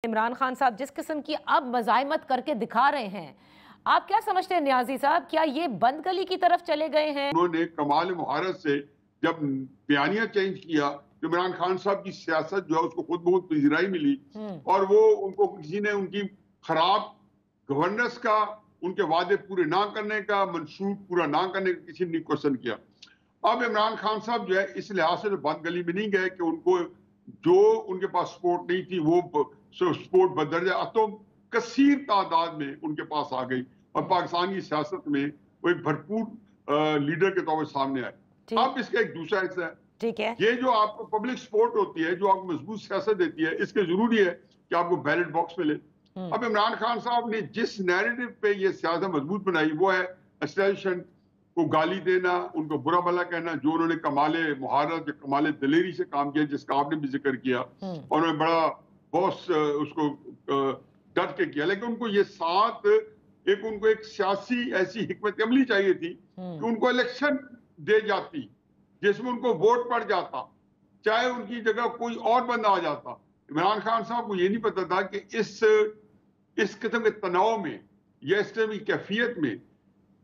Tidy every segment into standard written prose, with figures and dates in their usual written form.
इमरान खान साहब जिस किस्म की अब मज़ाहमत करके दिखा रहे हैं, आप क्या समझते हैं नियाजी साहब, क्या ये बंद गली की तरफ चले गए हैं? उन्होंने कमाल मुहारत से जब बयानिया चेंज किया तो इमरान खान साहब की सियासत जो है उसको खुद बहुत पजीराई मिली और वो उनको किसी ने उनकी खराब गवर्नेंस का, उनके वादे पूरे ना करने का, मंसूब पूरा ना करने का किसी ने क्वेश्चन किया। अब इमरान खान साहब जो है इस लिहाज से तो बंद गली में नहीं गए कि उनको जो उनके पास सपोर्ट नहीं थी वो सपोर्ट बदरजा अतम कसीर तादाद में उनके पास आ गई और पाकिस्तान की सियासत में वो एक भरपूर लीडर के तौर पर सामने आए। अब इसका एक दूसरा हिस्सा है, ठीक है, ये जो आपको पब्लिक सपोर्ट होती है, जो आपको मजबूत सियासत देती है, इसके जरूरी है कि आपको बैलेट बॉक्स मिले। अब इमरान खान साहब ने जिस नैरेटिव पे ये सियासत मजबूत बनाई वो है एस्टेब्लिशमेंट को गाली देना, उनको बुरा भला कहना, जो उन्होंने कमाले मुहारत या कमाले दिलेरी से काम किया जिसका आपने भी जिक्र किया और उन्होंने बड़ा बहुत उसको डट के किया। लेकिन उनको ये साथ उनको एक सियासी ऐसी हिकमत अमली चाहिए थी कि उनको इलेक्शन दे जाती जिसमें उनको वोट पड़ जाता, चाहे उनकी जगह कोई और बंदा आ जाता। इमरान खान साहब को ये नहीं पता था कि इस किस्म के तनाव में या इस तरह की कैफियत में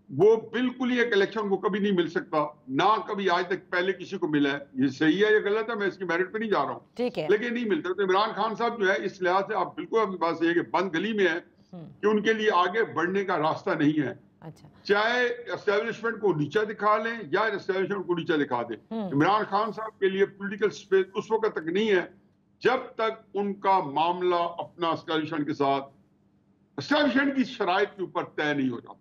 वो बिल्कुल ही एक इलेक्शन को कभी नहीं मिल सकता, ना कभी आज तक पहले किसी को मिला है। ये सही है या गलत है, मैं इसकी मेरिट पे नहीं जा रहा हूँ, ठीक है, लेकिन नहीं मिलता। तो इमरान खान साहब जो है इस लिहाज से आप बिल्कुल आपकी बात सही है कि बंद गली में है कि उनके लिए आगे बढ़ने का रास्ता नहीं है। अच्छा, चाहे एस्टेब्लिशमेंट को नीचा दिखा लें या एस्टेब्लिशमेंट को नीचा दिखा दें, इमरान खान साहब के लिए पॉलिटिकल स्पेस उस वक्त तक नहीं है जब तक उनका मामला अपना एस्टेब्लिशमेंट के साथ एस्टेब्लिशमेंट की शराइत के ऊपर तय नहीं हो जाता।